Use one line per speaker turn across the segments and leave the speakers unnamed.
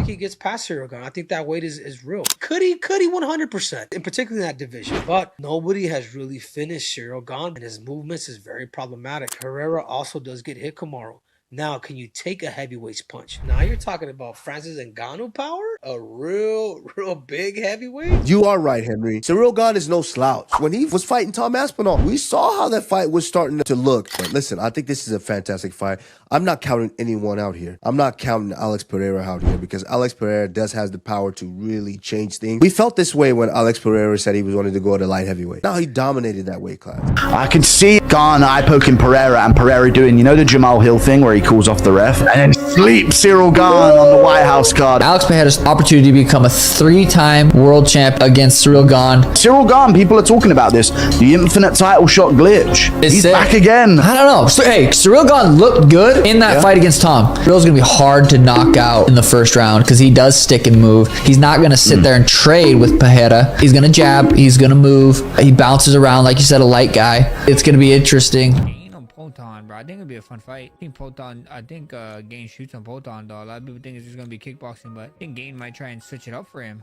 think he gets past Cyril Gane. I think that weight is real. Could he 100%, in particular in that division. But nobody has really finished Cyril Gane, and his movements is very problematic. Pereira also does get hit Kamaru. Now, can you take a heavyweight's punch? Now you're talking about Francis Ngannou power? A real big heavyweight?
You are right, Henry. Cyril Gane is no slouch. When he was fighting Tom Aspinall, we saw how that fight was starting to look. But listen, I think this is a fantastic fight. I'm not counting anyone out here. I'm not counting Alex Pereira out here because Alex Pereira does have the power to really change things. We felt this way when Alex Pereira said he was wanting to go to light heavyweight. Now he dominated that weight class.
I can see Gane eye-poking Pereira and Pereira doing, you know, the Jamal Hill thing where he calls off the ref and then sleep Cyril Gane on the White House card.
Alex Pereira's opportunity to become a 3-time world champ against Cyril Gane.
Cyril Gane, people are talking about this. The infinite title shot glitch. He's back again.
I don't know. So, hey, Cyril Gane looked good in that fight against Tom. Cyril's going to be hard to knock out in the first round because he does stick and move. He's not going to sit there and trade with Pereira. He's going to jab. He's going to move. He bounces around, like you said, a light guy. It's going to be interesting.
Proton, bro. I think it'll be a fun fight. I think Gane shoots on Proton, though. A lot of people think it's just gonna be kickboxing, but I think Gane might try and switch it up for him,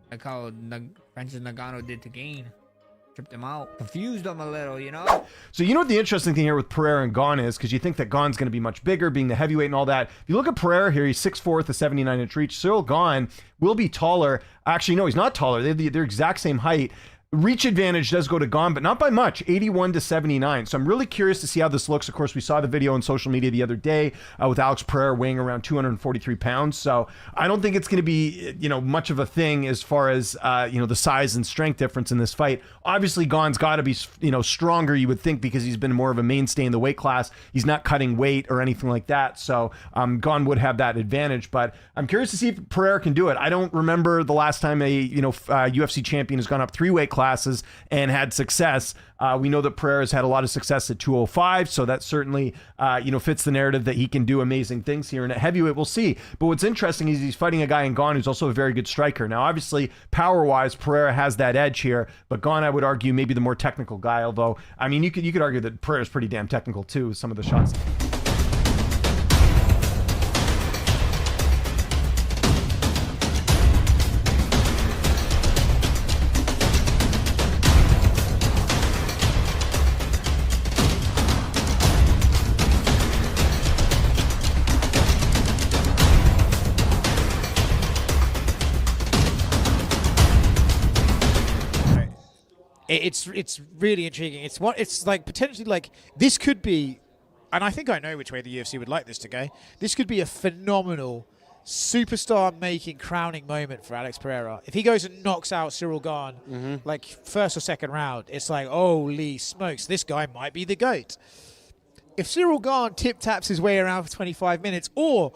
like how Francis Ngannou did to Gane. Tripped him out, confused him a little, you know.
So you know what the interesting thing here with Pereira and Gane is, because you think that Gane's going to be much bigger, being the heavyweight and all that. If you look at Pereira here, he's 6'4" with a 79-inch reach. Cyril Gane will be taller. Actually, no, he's not taller. They're exact same height. Reach advantage does go to Gane, but not by much, 81 to 79. So I'm really curious to see how this looks. Of course, we saw the video on social media the other day with Alex Pereira weighing around 243 pounds. So I don't think it's going to be, you know, much of a thing as far as, you know, the size and strength difference in this fight. Obviously, Gane's got to be, you know, stronger, you would think, because he's been more of a mainstay in the weight class. He's not cutting weight or anything like that. So Gane would have that advantage. But I'm curious to see if Pereira can do it. I don't remember the last time a, you know, UFC champion has gone up 3 weight classes and had success. We know that Pereira's had a lot of success at 205, so that certainly you know, fits the narrative that he can do amazing things here. And at heavyweight, we'll see. But what's interesting is he's fighting a guy in Gane who's also a very good striker. Now, obviously, power-wise, Pereira has that edge here, but Gane, I would argue, maybe the more technical guy. Although, I mean, you could argue that Pereira's pretty damn technical too with some of the shots.
It's really intriguing. It's like potentially like this could be, and I think I know which way the UFC would like this to go. This could be a phenomenal superstar-making crowning moment for Alex Pereira. If he goes and knocks out Cyril Gane, like first or second round, it's like, holy smokes, this guy might be the GOAT. If Cyril Gane tip-taps his way around for 25 minutes, or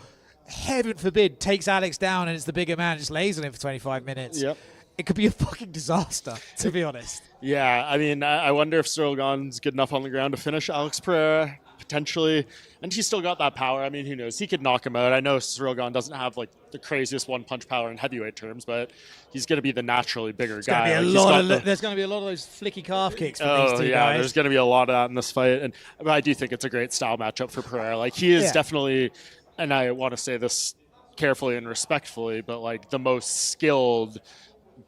heaven forbid, takes Alex down and it's the bigger man, just lays on him for 25 minutes.
Yep.
It could be a fucking disaster, to be honest.
Yeah, I mean, I wonder if Cyril Gane's good enough on the ground to finish Alex Pereira, potentially. And he's still got that power. I mean, who knows? He could knock him out. I know Cyril Gane doesn't have, like, the craziest one-punch power in heavyweight terms, but he's going to be the naturally bigger guy.
There's going to be a lot of those flicky calf kicks from these two guys.
There's going to be a lot of that in this fight. But I do think it's a great style matchup for Pereira. Like, he is definitely, and I want to say this carefully and respectfully, but, like, the most skilled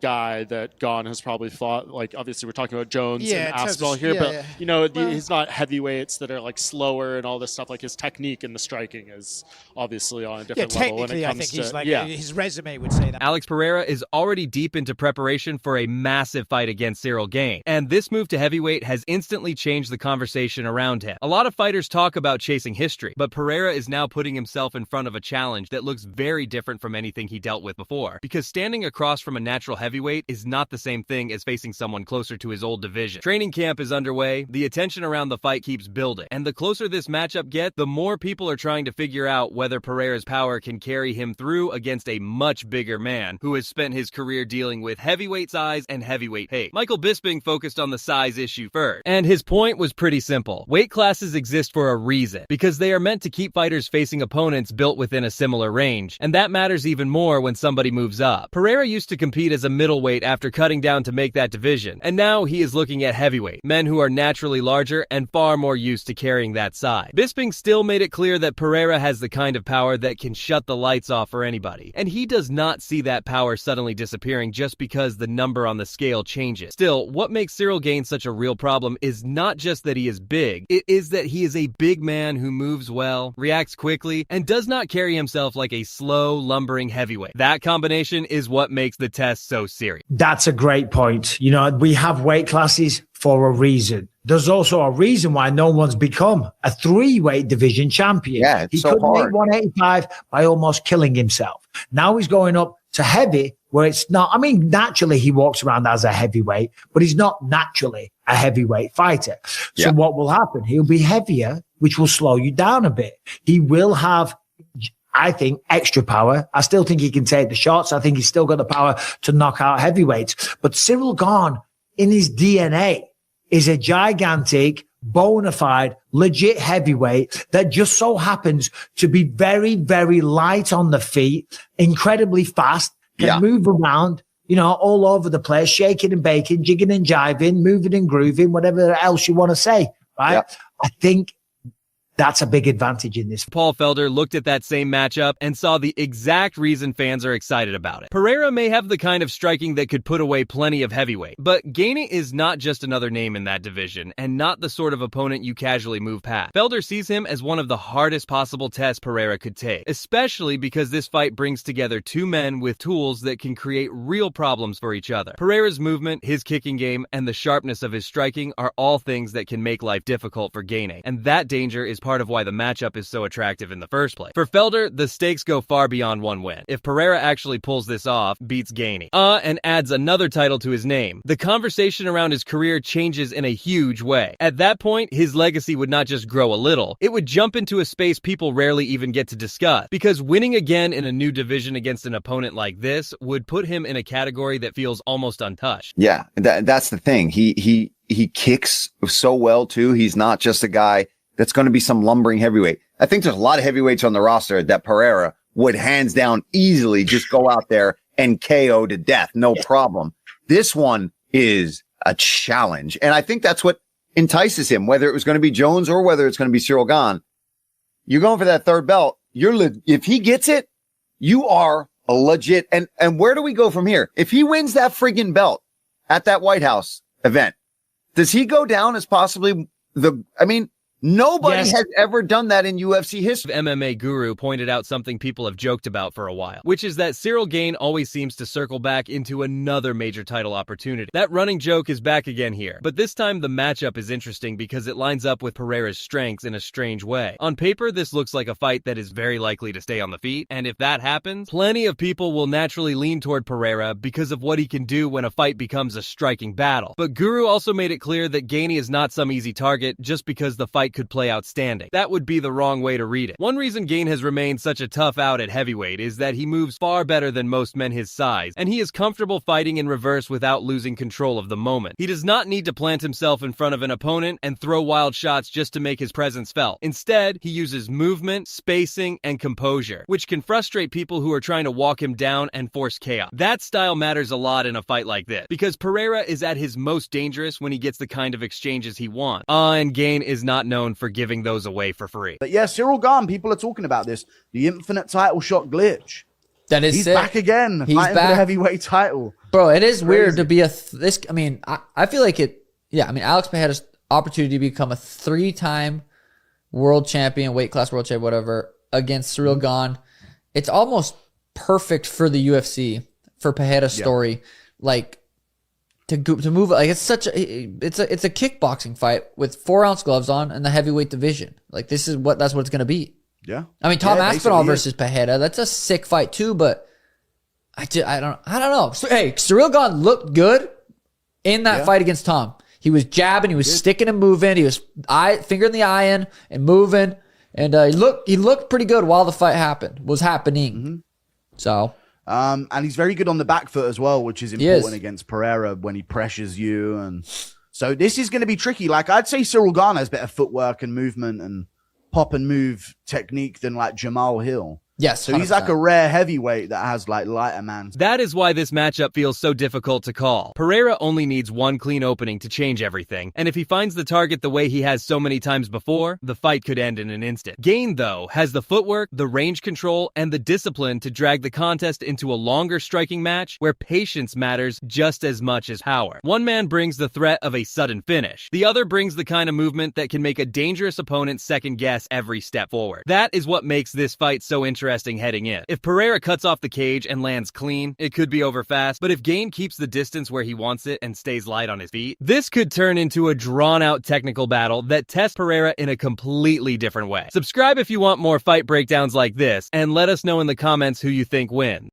guy that Gane has probably fought. Like, obviously we're talking about Jones and Aspinall here, but you know, he's not heavyweights that are like slower and all this stuff. Like, his technique and the striking is obviously on a different level when it comes
I think he's like, his resume would say that.
Alex Pereira is already deep into preparation for a massive fight against Cyril Gane, and this move to heavyweight has instantly changed the conversation around him. A lot of fighters talk about chasing history, but Pereira is now putting himself in front of a challenge that looks very different from anything he dealt with before, because standing across from a natural heavyweight is not the same thing as facing someone closer to his old division. Training camp is underway, the attention around the fight keeps building, and the closer this matchup gets, the more people are trying to figure out whether Pereira's power can carry him through against a much bigger man who has spent his career dealing with heavyweight size and heavyweight hate. Michael Bisping focused on the size issue first, and his point was pretty simple. Weight classes exist for a reason, because they are meant to keep fighters facing opponents built within a similar range, and that matters even more when somebody moves up. Pereira used to compete as a middleweight after cutting down to make that division. And now he is looking at heavyweight, men who are naturally larger and far more used to carrying that side. Bisping still made it clear that Pereira has the kind of power that can shut the lights off for anybody. And he does not see that power suddenly disappearing just because the number on the scale changes. Still, what makes Cyril Gane such a real problem is not just that he is big, it is that he is a big man who moves well, reacts quickly, and does not carry himself like a slow, lumbering heavyweight. That combination is what makes the test so serious.
That's a great point. You know, we have weight classes for a reason. There's also a reason why no one's become a 3-weight division champion.
Yeah, it's
he
so
couldn't
hard.
make 185 by almost killing himself. Now he's going up to heavy where it's not, I mean, naturally he walks around as a heavyweight, but he's not naturally a heavyweight fighter. So what will happen? He'll be heavier, which will slow you down a bit. He will have, I think, extra power. I still think he can take the shots. I think he's still got the power to knock out heavyweights. But Cyril Gane, in his DNA, is a gigantic, bona fide, legit heavyweight that just so happens to be very, very light on the feet, incredibly fast, can move around, you know, all over the place, shaking and baking, jigging and jiving, moving and grooving, whatever else you want to say, right? Yeah. I think that's a big advantage in this.
Paul Felder looked at that same matchup and saw the exact reason fans are excited about it. Pereira may have the kind of striking that could put away plenty of heavyweight, but Gane is not just another name in that division, and not the sort of opponent you casually move past. Felder sees him as one of the hardest possible tests Pereira could take, especially because this fight brings together two men with tools that can create real problems for each other. Pereira's movement, his kicking game, and the sharpness of his striking are all things that can make life difficult for Gane, and that danger is part of why the matchup is so attractive in the first place. For Felder, the stakes go far beyond one win. If Pereira actually pulls this off, beats Gane, and adds another title to his name, the conversation around his career changes in a huge way. At that point, his legacy would not just grow a little, it would jump into a space people rarely even get to discuss, because winning again in a new division against an opponent like this would put him in a category that feels almost untouched.
Yeah, that's the thing. He kicks so well too. He's not just a guy that's going to be some lumbering heavyweight. I think there's a lot of heavyweights on the roster that Pereira would hands down easily just go out there and KO to death. No problem. This one is a challenge. And I think that's what entices him, whether it was going to be Jones or whether it's going to be Cyril Gane. You're going for that third belt. If he gets it, you are a legit. And where do we go from here? If he wins that friggin' belt at that White House event, does he go down as possibly nobody has ever done that in UFC history.
MMA Guru pointed out something people have joked about for a while, which is that Cyril Gane always seems to circle back into another major title opportunity. That running joke is back again here, but this time the matchup is interesting because it lines up with Pereira's strengths in a strange way. On paper, this looks like a fight that is very likely to stay on the feet, and if that happens, plenty of people will naturally lean toward Pereira because of what he can do when a fight becomes a striking battle. But Guru also made it clear that Gane is not some easy target just because the fight could play outstanding. That would be the wrong way to read it. One reason Gane has remained such a tough out at heavyweight is that he moves far better than most men his size, and he is comfortable fighting in reverse without losing control of the moment. He does not need to plant himself in front of an opponent and throw wild shots just to make his presence felt. Instead, he uses movement, spacing, and composure, which can frustrate people who are trying to walk him down and force chaos. That style matters a lot in a fight like this, because Pereira is at his most dangerous when he gets the kind of exchanges he wants. And Gane is not known for giving those away for free.
But yeah, Cyril Gane, people are talking about this. The infinite title shot glitch.
That is
He's
sick.
back again.
He's
fighting
back.
for the heavyweight title.
Bro, it is
Crazy.
weird to be I feel like it, Alex Pereira's opportunity to become a 3-time world champion, weight class world champion, whatever, against Cyril Gane. It's almost perfect for the UFC, for Pereira's story. Like, to move, like, it's a kickboxing fight with 4-ounce gloves on in the heavyweight division. Like, that's what it's going to be.
Yeah.
I mean, Tom Aspinall versus Pereira, that's a sick fight too, but I don't know. So, hey, Cyril Gane looked good in that fight against Tom. He was jabbing, he was sticking and moving, he was finger in the eye in and moving, and he looked pretty good while the fight was happening. Mm-hmm. So.
And he's very good on the back foot as well, which is important against Pereira when he pressures you. And so this is going to be tricky. Like, I'd say Cyril Gane has better footwork and movement and pop and move technique than like Jamal Hill.
Yes,
So he's like
100%.
a rare heavyweight that has like lighter man.
That is why this matchup feels so difficult to call. Pereira only needs one clean opening to change everything, and if he finds the target the way he has so many times before, the fight could end in an instant. Gane, though, has the footwork, the range control, and the discipline to drag the contest into a longer striking match where patience matters just as much as power. One man brings the threat of a sudden finish. The other brings the kind of movement that can make a dangerous opponent second guess every step forward. That is what makes this fight so interesting heading in. If Pereira cuts off the cage and lands clean, it could be over fast, but if Gane keeps the distance where he wants it and stays light on his feet, this could turn into a drawn-out technical battle that tests Pereira in a completely different way. Subscribe if you want more fight breakdowns like this, and let us know in the comments who you think wins.